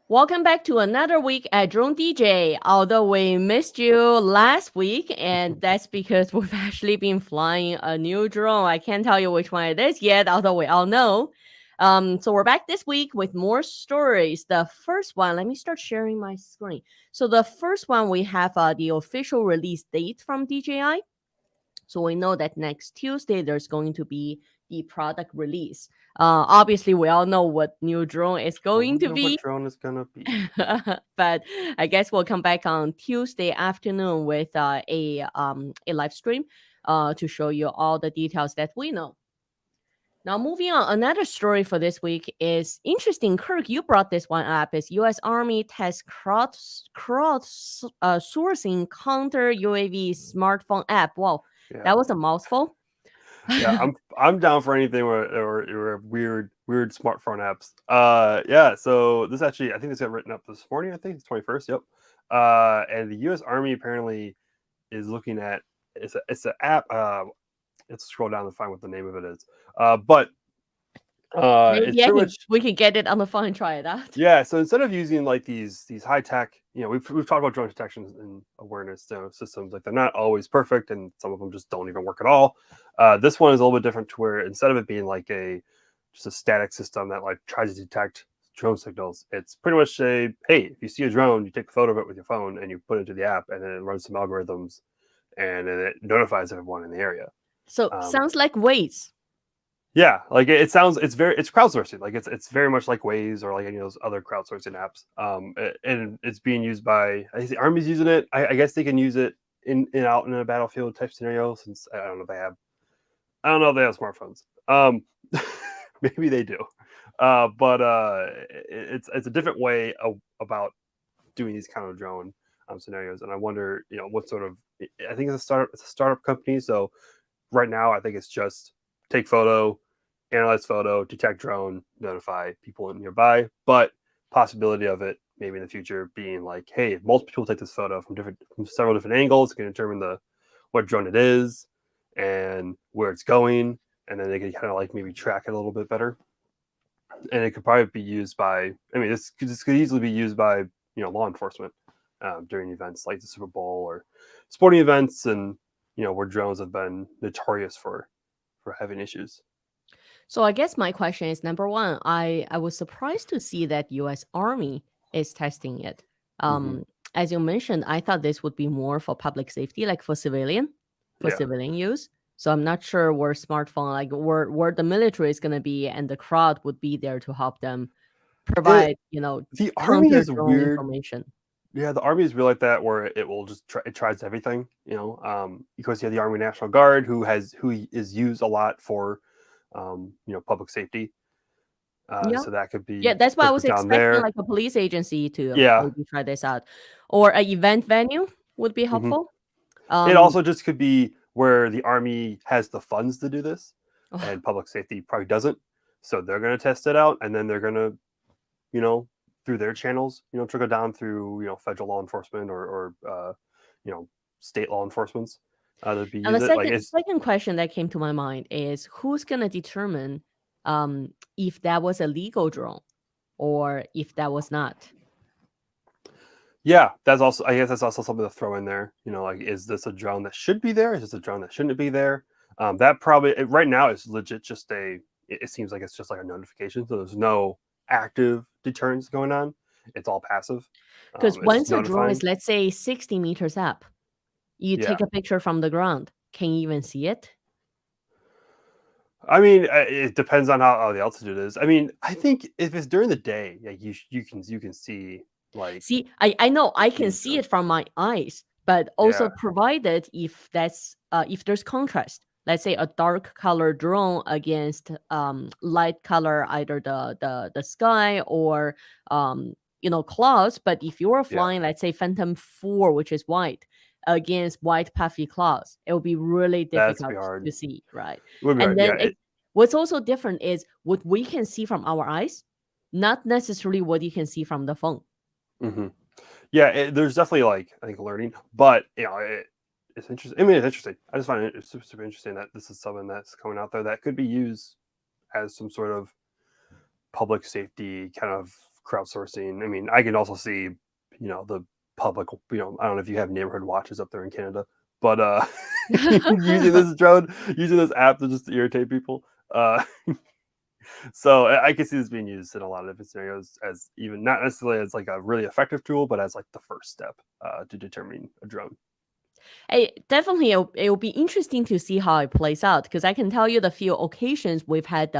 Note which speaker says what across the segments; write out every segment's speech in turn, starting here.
Speaker 1: Welcome back to another week at Drone DJ. Although we missed you last week, and that's because we've actually been flying a new drone. I can't tell you which one it is yet, although we all know. So we're back this week with more stories. The first one, let me start sharing my screen. So the first one, we have the official release date from DJI. So we know that next Tuesday there's going to be the product release. Obviously, we all know what new drone is
Speaker 2: I
Speaker 1: going to
Speaker 2: wonder what
Speaker 1: be.
Speaker 2: drone is gonna be.
Speaker 1: But I guess we'll come back on Tuesday afternoon with a live stream to show you all the details that we know. Now, moving on, another story for this week is interesting. Kirk, you brought this one up. Is U.S. Army tests sourcing counter UAV smartphone app. Wow,
Speaker 2: Yeah,
Speaker 1: that was a mouthful.
Speaker 2: yeah. I'm down for anything or weird smartphone apps. Yeah. So this actually, I think this got written up this morning. I think it's 21st. Yep. And the U.S. Army apparently is looking at it's an app. Let's scroll down to find what the name of it is. But it's
Speaker 1: Maybe
Speaker 2: pretty much
Speaker 1: we can get it on the phone and try it out.
Speaker 2: yeah. So instead of using like these high tech, we've talked about drone detection and awareness systems. Like they're not always perfect, and some of them just don't even work at all. This one is a little bit different to where instead of it being like just a static system that like tries to detect drone signals, it's pretty much say, hey, if you see a drone, you take a photo of it with your phone and you put it into the app, and then it runs some algorithms, and then it notifies everyone in the area.
Speaker 1: So
Speaker 2: Um,
Speaker 1: sounds like Waze.
Speaker 2: yeah, like it sounds it's crowdsourcing. Like it's very much like Waze or like any of those other crowdsourcing apps. And it's being used by I think the Army's using it. I guess they can use it in out in a battlefield type scenario since I don't know if they have smartphones. Maybe they do. But it's a different way about doing these kind of drone scenarios. And I wonder, what sort of I think it's a startup company, so right now I think it's just take photo, analyze photo, detect drone, notify people nearby. But possibility of it maybe in the future being like, hey, if multiple people take this photo from several different angles, it can determine the what drone it is and where it's going, and then they can kind of like maybe track it a little bit better. And it could probably be used by, I mean, this could easily be used by law enforcement during events like the Super Bowl or sporting events, and where drones have been notorious for having issues.
Speaker 1: So I guess my question is number one, I was surprised to see that US Army is testing it.
Speaker 2: Hmm.
Speaker 1: As you mentioned, I thought this would be more for public safety, like for
Speaker 2: Yeah,
Speaker 1: civilian use. So I'm not sure where smartphone, like where the military is gonna be and the crowd would be there to help them
Speaker 2: it
Speaker 1: provide,
Speaker 2: the army
Speaker 1: counter
Speaker 2: is
Speaker 1: drone
Speaker 2: weird.
Speaker 1: information.
Speaker 2: Yeah, the army is real like that, where it will just it tries everything. Because you have the Army National Guard, who is used a lot for, public safety.
Speaker 1: Yeah.
Speaker 2: So that could
Speaker 1: Yeah,
Speaker 2: be
Speaker 1: that's why I was
Speaker 2: put down
Speaker 1: expecting
Speaker 2: there.
Speaker 1: like a police agency to
Speaker 2: Yeah.
Speaker 1: maybe try this out. Or a event venue would be
Speaker 2: Hmm.
Speaker 1: helpful.
Speaker 2: It
Speaker 1: Um,
Speaker 2: also just could be where the army has the funds to do this, and public safety probably doesn't. So they're going to test it out, and then they're going to, you know, through their channels, trickle down through, federal law enforcement or you know, state law enforcements to be
Speaker 1: And
Speaker 2: use
Speaker 1: the
Speaker 2: it. Like
Speaker 1: second
Speaker 2: it's
Speaker 1: second question that came to my mind is who's gonna determine if that was a legal drone or if that was not?
Speaker 2: yeah, I guess that's also something to throw in there. Like is this a drone that should be there? Is this a drone that shouldn't be there? That probably right now is legit just it seems like it's just like a notification. So there's no active deterrence going on. It's all passive.
Speaker 1: Because
Speaker 2: It's just
Speaker 1: once a drone is,
Speaker 2: notifying.
Speaker 1: let's say, 60 meters up, you
Speaker 2: Yeah.
Speaker 1: take a picture from the ground. Can you even see it?
Speaker 2: I mean, it depends on how the altitude is. I mean, I think if it's during the day, yeah, you can see like
Speaker 1: See, I know I can see
Speaker 2: decent.
Speaker 1: it from my eyes, but also
Speaker 2: Yeah,
Speaker 1: provided if there's contrast. Let's say a dark color drone against light color, either the sky or clouds. But if you are
Speaker 2: yeah,
Speaker 1: flying, let's say Phantom 4, which is white, against white puffy clouds, it will be really
Speaker 2: that's be
Speaker 1: difficult
Speaker 2: hard.
Speaker 1: to see, right?
Speaker 2: It would be
Speaker 1: And
Speaker 2: hard. Yeah,
Speaker 1: then what's also different is what we can see from our eyes, not necessarily what you can see from the phone.
Speaker 2: hmm yeah. There's definitely like I think learning, but it's interesting. I mean, it's interesting. I just find it's super, super interesting that this is something that's coming out there that could be used as some sort of public safety kind of crowdsourcing. I mean, I can also see, the public, I don't know if you have neighborhood watches up there in Canada, but using this app to just irritate people. So I can see this being used in a lot of different scenarios as even not necessarily as like a really effective tool, but as like the first step to determining a drone.
Speaker 1: Definitely, it'll be interesting to see how it plays out, because I can tell you the few occasions we've had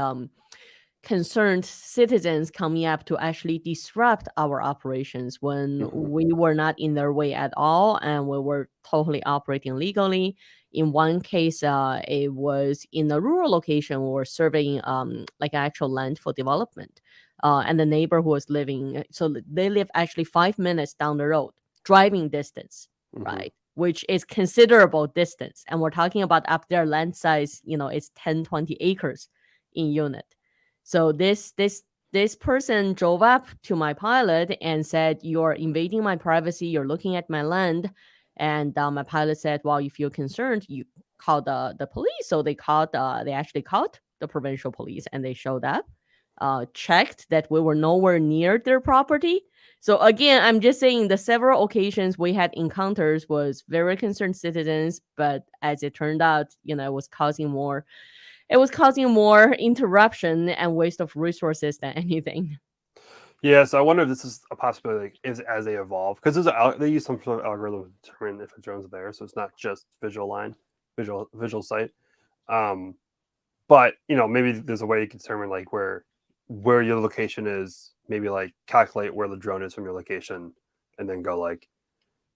Speaker 1: concerned citizens coming up to actually disrupt our operations when we were not in their way at all and we were totally operating legally. In one case, it was in a rural location. We were surveying like actual land for development. And the neighbor who was living, so they live actually 5 minutes down the road, driving distance, right? Which is considerable distance. And we're talking about up there land size, it's 10, 20 acres in unit. So this person drove up to my pilot and said, "You're invading my privacy. You're looking at my land." And my pilot said, "Well, if you're concerned, you call the police." So they actually called the provincial police, and they showed up, checked that we were nowhere near their property. So again, I'm just saying the several occasions we had encounters was very concerned citizens, but as it turned out, it was causing more interruption and waste of resources than anything.
Speaker 2: Yeah, so I wonder if this is a possibility, like, is as they evolve, because they use some sort of algorithm to determine if a drone's there, so it's not just visual sight. But maybe there's a way you can determine like where your location is, maybe like calculate where the drone is from your location, and then go like,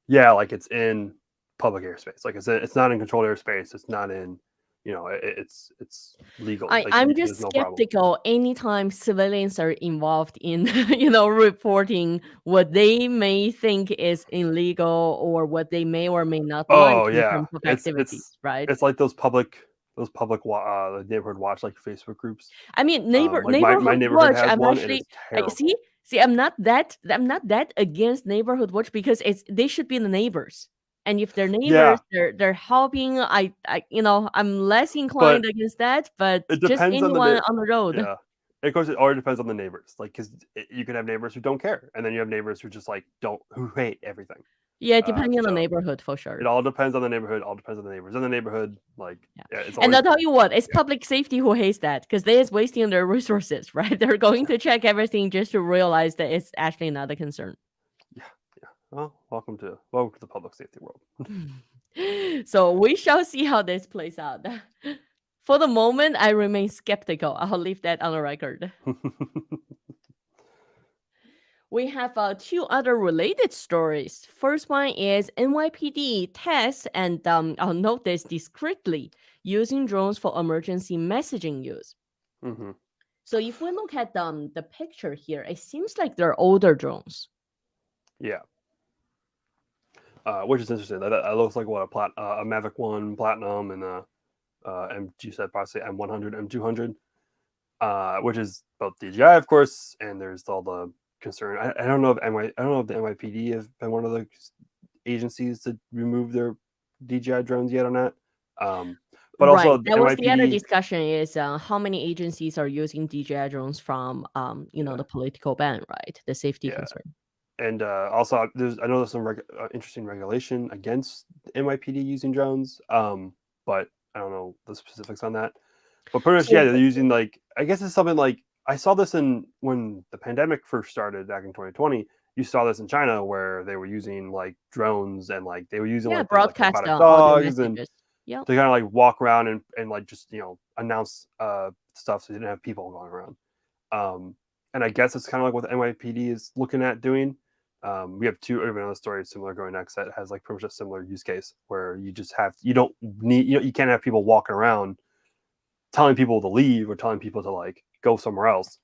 Speaker 2: yeah, like it's in public airspace, like it's not in controlled airspace, it's not in, it's legal. Like,
Speaker 1: I'm just
Speaker 2: there's no problem.
Speaker 1: skeptical anytime civilians are involved in, reporting what they may think is illegal or what they may or may not like in terms of activities, right?
Speaker 2: It's like those public neighborhood watch, like Facebook groups.
Speaker 1: I mean,
Speaker 2: Like my
Speaker 1: neighborhood
Speaker 2: neighborhood
Speaker 1: watch.
Speaker 2: has
Speaker 1: I'm
Speaker 2: one, and
Speaker 1: actually
Speaker 2: it's terrible.
Speaker 1: see. I'm not that against neighborhood watch, because they should be the neighbors. And if they're neighbors,
Speaker 2: Yeah,
Speaker 1: they're helping. I'm less inclined
Speaker 2: but
Speaker 1: against that. But
Speaker 2: it
Speaker 1: just
Speaker 2: depends on
Speaker 1: anyone on the road.
Speaker 2: yeah. Of course, it already depends on the neighbors. Like, because you can have neighbors who don't care, and then you have neighbors who just like who hate everything.
Speaker 1: Yeah, depending on the
Speaker 2: So
Speaker 1: neighborhood for
Speaker 2: it
Speaker 1: sure.
Speaker 2: all depends on the neighborhood. All depends on the neighbors in the neighborhood. Like,
Speaker 1: Yeah.
Speaker 2: it's
Speaker 1: And
Speaker 2: always
Speaker 1: I'll tell you what, it's
Speaker 2: yeah.
Speaker 1: public safety who hates that, because they is wasting their resources, right? They're going to check everything just to realize that it's actually not a concern.
Speaker 2: Yeah. Well, welcome to the public safety world.
Speaker 1: So we shall see how this plays out. For the moment, I remain skeptical. I'll leave that on the record. We have two other related stories. First one is NYPD tests, and I'll note this discreetly, using drones for emergency messaging use. So if we look at the picture here, it seems like they're older drones.
Speaker 2: Yeah. Which is interesting. That looks like what a Mavic 1 Platinum and you said possibly M100, M200, which is both DJI, of course, and there's all the concern. I don't know if the NYPD have been one of the agencies to remove their DJI drones yet or not. But
Speaker 1: right.
Speaker 2: also
Speaker 1: That was the other
Speaker 2: NYPD
Speaker 1: discussion is how many agencies are using DJI drones from the political ban, right? The safety concern.
Speaker 2: And also, I know there's some interesting regulation against NYPD using drones, but I don't know the specifics on that. But pretty much, they're using like, I guess it's something like, I saw this when the pandemic first started back in 2020. You saw this in China where they were using like drones, and like they were using like
Speaker 1: broadcast
Speaker 2: robotic
Speaker 1: audio
Speaker 2: dogs and
Speaker 1: messages.
Speaker 2: to kind of like walk around and like just announce stuff, so you didn't have people going around. And I guess it's kind of like what the NYPD is looking at doing. We have another story similar going next that has like pretty much a similar use case where you don't need you can't have people walking around telling people to leave or telling people to like go somewhere else.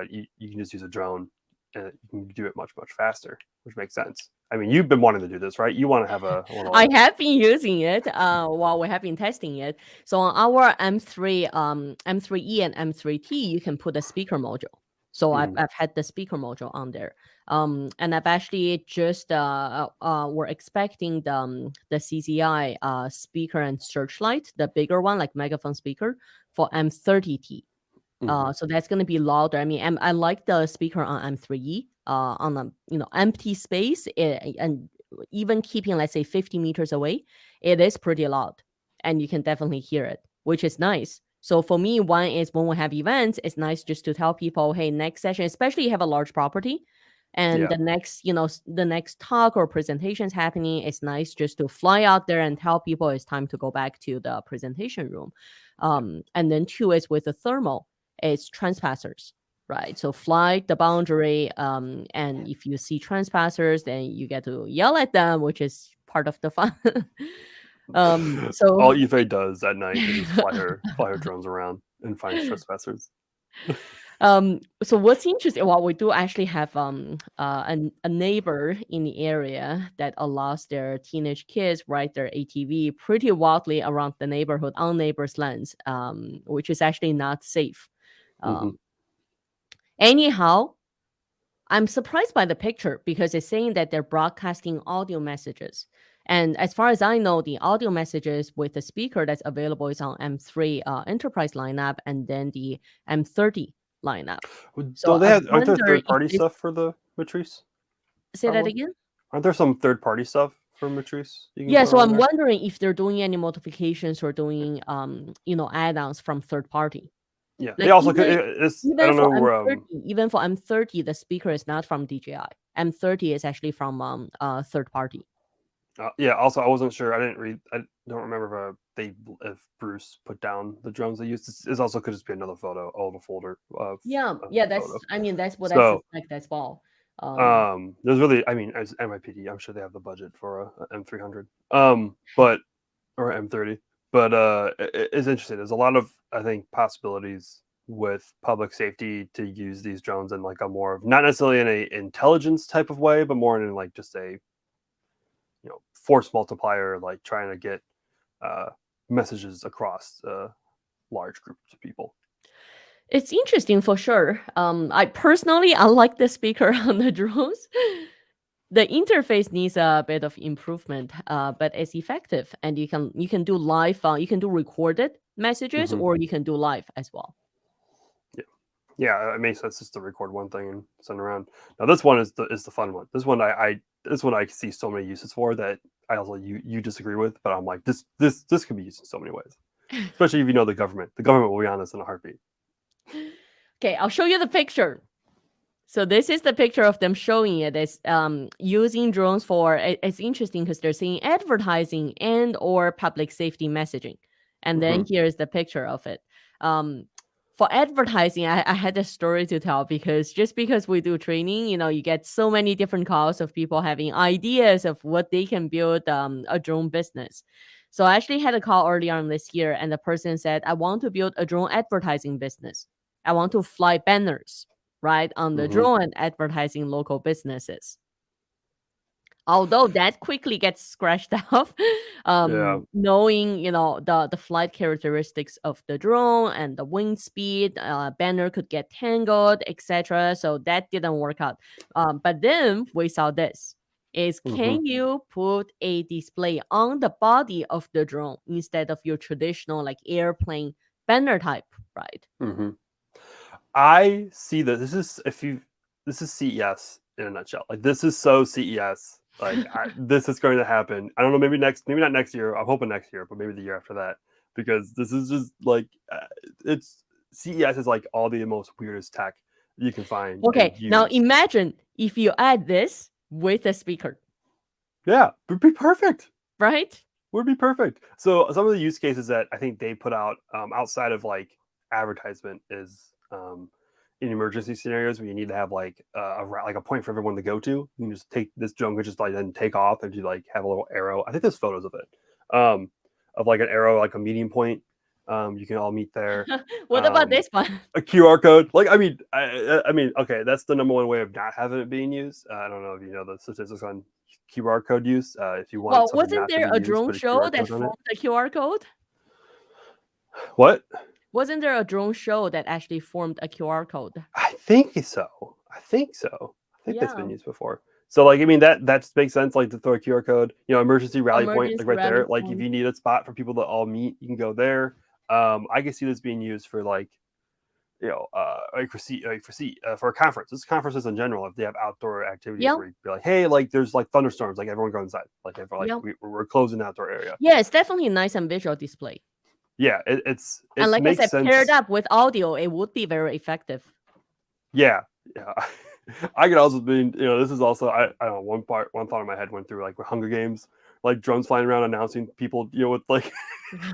Speaker 2: You can just use a drone, and you can do it much faster, which makes sense. I mean, you've been wanting to do this, right? You want to have a
Speaker 1: I have been using it while we have been testing it. So on our M3 M3E and M3T, you can put a speaker module. So I've had the speaker module on there. And I've actually just we're expecting the CZI speaker and searchlight, the bigger one, like megaphone speaker, for M30T. So that's going to be louder. I mean, I like the speaker on M3 on a empty space, and even keeping, let's say, 50 meters away, it is pretty loud, and you can definitely hear it, which is nice. So for me, one is when we have events, it's nice just to tell people, hey, next session, especially you have a large property, and the next the next talk or presentation is happening, it's nice just to fly out there and tell people it's time to go back to the presentation room. And then two is with the thermal, it's transpassers, right? So fly the boundary, and if you see transpassers, then you get to yell at them, which is part of the fun. So
Speaker 2: all Yifei does at night is just fly her drones around and find trespassers.
Speaker 1: So what's interesting, well, we do actually have a neighbor in the area that allows their teenage kids ride their ATV pretty wildly around the neighborhood on neighbors' lands, which is actually not safe. Anyhow, I'm surprised by the picture because it's saying that they're broadcasting audio messages. And as far as I know, the audio messages with the speaker that's available is on M3 Enterprise lineup, and then the M30 lineup. So
Speaker 2: Aren't there third-party stuff for the Matrice?
Speaker 1: Say that again?
Speaker 2: Aren't there some third-party stuff for Matrice?
Speaker 1: Yeah, so I'm wondering if they're doing any modifications or doing add-ons from third party.
Speaker 2: Yeah, like they also could. I don't know.
Speaker 1: Even for M30, the speaker is not from DJI. M30 is actually from third party.
Speaker 2: Yeah. Also, I wasn't sure. I don't remember if Bruce put down the drones they used. It also could just be another older folder.
Speaker 1: That's what I suspect as well.
Speaker 2: There's really, as NYPD, I'm sure they have the budget for a M300, or M30. But it's interesting. There's a lot of, I think, possibilities with public safety to use these drones in like a more of, not necessarily in a intelligence type of way, but more in like just a force multiplier, like trying to get messages across large groups of people.
Speaker 1: It's interesting for sure. I personally like the speaker on the drones. The interface needs a bit of improvement, but it's effective, and you can do live. You can do recorded messages, or you can do live as well.
Speaker 2: Yeah. It makes sense just to record one thing and send around. Now this one is the fun one. This one I see so many uses for that I also you disagree with, but I'm like this can be used in so many ways, especially if you know the government. The government will be on this in a heartbeat.
Speaker 1: Okay, I'll show you the picture. So this is the picture of them showing it as using drones for. It's interesting because they're saying advertising and or public safety messaging, and then here's the picture of it. For advertising, I had a story to tell because we do training, you get so many different calls of people having ideas of what they can build a drone business. So I actually had a call early on this year, and the person said, I want to build a drone advertising business. I want to fly banners right on the drone and advertising local businesses. Although that quickly gets scratched off, knowing the flight characteristics of the drone and the wind speed, banner could get tangled, etc. So that didn't work out. But then we saw this: can you put a display on the body of the drone instead of your traditional like airplane banner type, right?
Speaker 2: I see that this is CES in a nutshell. Like this is so CES. Like this is going to happen. I don't know. Maybe not next year. I'm hoping next year, but maybe the year after that, because this is just like it's CES is like all the most weirdest tech you can find.
Speaker 1: Okay, now imagine if you add this with a speaker.
Speaker 2: Yeah, it would be perfect.
Speaker 1: Right?
Speaker 2: Would be perfect. So some of the use cases that I think they put out outside of like advertisement is in emergency scenarios where you need to have like a point for everyone to go to. You can just take this drone, could just like then take off and you like have a little arrow. I think there's photos of it, of like an arrow, like a medium point. You can all meet there.
Speaker 1: What about this one?
Speaker 2: A QR code. Like, I mean, okay, that's the number one way of not having it being used. I don't know if you know the statistics on QR code use. If you want,
Speaker 1: well, wasn't there a drone show that formed the QR code?
Speaker 2: What?
Speaker 1: Wasn't there a drone show that actually formed a QR code?
Speaker 2: I think so. I think that's been used before. So, like, I mean, that makes sense. Like to throw a QR code, emergency rally point, like right there. Like if you need a spot for people to all meet, you can go there. I can see this being used for like like for a conference. This conferences in general, if they have outdoor activities
Speaker 1: Yeah.
Speaker 2: where you be like, hey, like there's like thunderstorms, like everyone go inside, like if like
Speaker 1: Yeah.
Speaker 2: we're closing the outdoor area.
Speaker 1: Yeah, it's definitely a nice and visual display.
Speaker 2: Yeah,
Speaker 1: And
Speaker 2: it
Speaker 1: like I
Speaker 2: makes
Speaker 1: said, paired
Speaker 2: sense.
Speaker 1: up with audio, it would be very effective.
Speaker 2: Yeah, yeah. I could also be, this is also I don't know, one thought in my head went through like with Hunger Games, like drones flying around announcing people, with like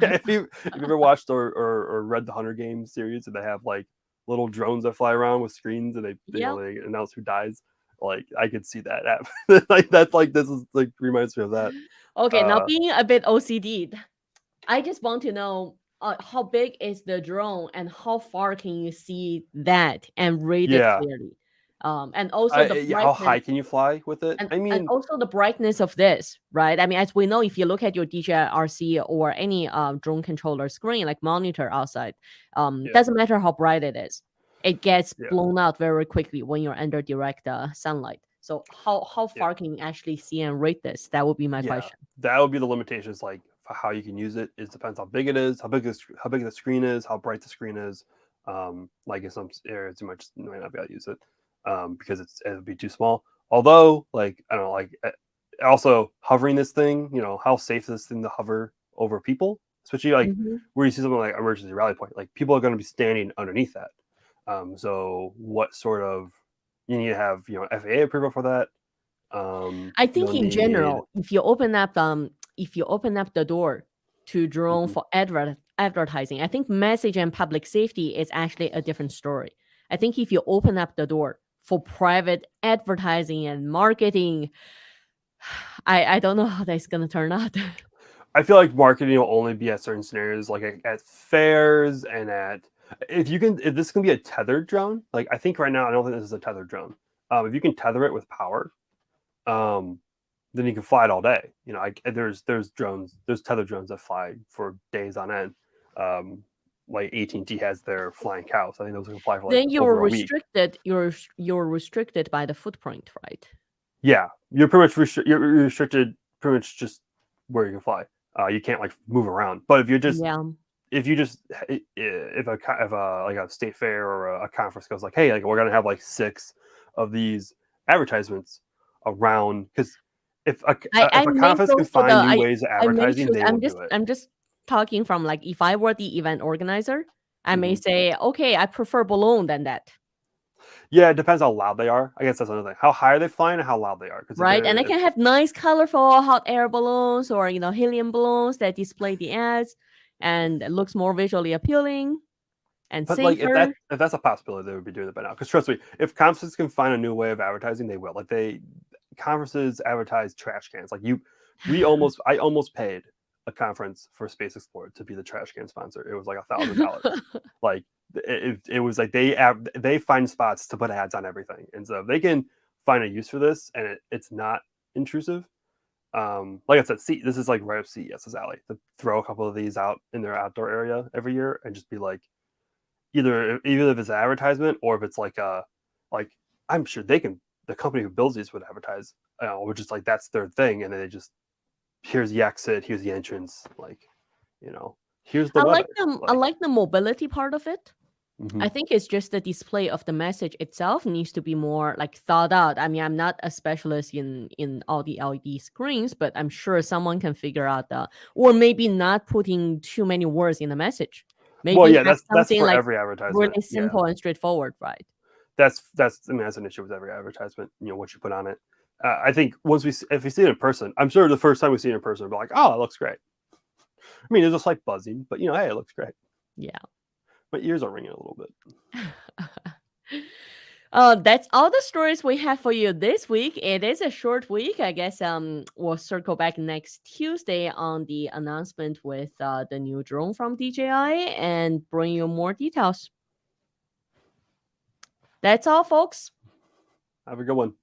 Speaker 2: if you've ever watched or read the Hunger Games series, and they have like little drones that fly around with screens and they
Speaker 1: Yeah.
Speaker 2: they announce who dies. Like I could see that happen. Like that's like this is like reminds me of that.
Speaker 1: Okay, now being a bit OCD, I just want to know how big is the drone and how far can you see that and read it
Speaker 2: Yeah.
Speaker 1: clearly? And also the
Speaker 2: How
Speaker 1: brightness
Speaker 2: high can you fly with it? I
Speaker 1: and
Speaker 2: mean,
Speaker 1: also the brightness of this, right? I mean, as we know, if you look at your DJI RC or any drone controller screen, like monitor outside,
Speaker 2: yeah,
Speaker 1: doesn't matter how bright it is, it gets
Speaker 2: yeah,
Speaker 1: blown out very quickly when you're under direct sunlight. So how
Speaker 2: yeah,
Speaker 1: far can you actually see and rate this? That would be my
Speaker 2: yeah.
Speaker 1: question.
Speaker 2: That would be the limitations. Like for how you can use it. It depends how big it is, how big the screen is, how bright the screen is. Like in some areas you might not be able to use it because it would be too small. Although, like I don't know, like also hovering this thing, how safe is this thing to hover over people, especially like
Speaker 1: Mhm.
Speaker 2: where you see something like emergency rally point, like people are going to be standing underneath that. So what sort of you need to have FAA approval for that.
Speaker 1: I think
Speaker 2: You'll
Speaker 1: in
Speaker 2: need
Speaker 1: general, if you open up the door to drone
Speaker 2: mhm.
Speaker 1: for advertising, I think message and public safety is actually a different story. I think if you open up the door for private advertising and marketing, I don't know how that's gonna turn out.
Speaker 2: I feel like marketing will only be at certain scenarios, like at fairs and if this can be a tethered drone. Like I think right now, I don't think this is a tethered drone. If you can tether it with power, um, then you can fly it all day. There's tethered drones that fly for days on end. Um, like AT&T has their flying cows. I think those can fly for like
Speaker 1: Then
Speaker 2: over a week.
Speaker 1: you're restricted by the footprint, right?
Speaker 2: Yeah, you're pretty much you're restricted pretty much just where you can fly. You can't like move around. But
Speaker 1: Yeah.
Speaker 2: if you just if a like a state fair or a conference goes like, hey, like we're gonna have like 6 of these advertisements around, because
Speaker 1: I
Speaker 2: if a
Speaker 1: may
Speaker 2: conference
Speaker 1: go
Speaker 2: can
Speaker 1: for the
Speaker 2: find new ways of
Speaker 1: I may
Speaker 2: advertising,
Speaker 1: choose
Speaker 2: they will do it.
Speaker 1: I'm just talking from like if I were the event organizer, I may
Speaker 2: Hmm.
Speaker 1: say, okay, I prefer balloon than that.
Speaker 2: Yeah, it depends how loud they are. I guess that's another thing. How high are they flying and how loud they are? Because if
Speaker 1: Right? And I
Speaker 2: they're
Speaker 1: can have nice colorful hot air balloons or helium balloons that display the ads and it looks more visually appealing and
Speaker 2: But like
Speaker 1: safer.
Speaker 2: if that's a possibility, they would be doing it by now. Because trust me, if conferences can find a new way of advertising, they will. Like conferences advertise trash cans. I almost paid a conference for Space Explorer to be the trash can sponsor. It was like $1,000. Like it was like they find spots to put ads on everything, and so if they can find a use for this, and it's not intrusive. Like I said, this is like right up CES's alley to throw a couple of these out in their outdoor area every year and just be like, either if it's an advertisement or if it's like I'm sure the company who builds these would advertise, which is like that's their thing, and then they just here's the exit, here's the entrance, like here's the weather.
Speaker 1: I
Speaker 2: Like,
Speaker 1: like the mobility part of it. I
Speaker 2: mhm.
Speaker 1: think it's just the display of the message itself needs to be more like thought out. I mean, I'm not a specialist in all the LED screens, but I'm sure someone can figure out or maybe not putting too many words in the message.
Speaker 2: Well,
Speaker 1: Maybe
Speaker 2: yeah,
Speaker 1: have
Speaker 2: that's
Speaker 1: something
Speaker 2: for
Speaker 1: like
Speaker 2: every advertisement.
Speaker 1: really
Speaker 2: Yeah,
Speaker 1: simple and straightforward, right?
Speaker 2: that's I mean that's an issue with every advertisement. What you put on it. I think if we see it in person, I'm sure the first time we see it in person, we're like, oh, it looks great. I mean, there's a slight buzzing, but hey, it looks great.
Speaker 1: Yeah.
Speaker 2: My ears are ringing a little bit.
Speaker 1: That's all the stories we have for you this week. It is a short week. I guess we'll circle back next Tuesday on the announcement with the new drone from DJI and bring you more details. That's all, folks.
Speaker 2: Have a good one.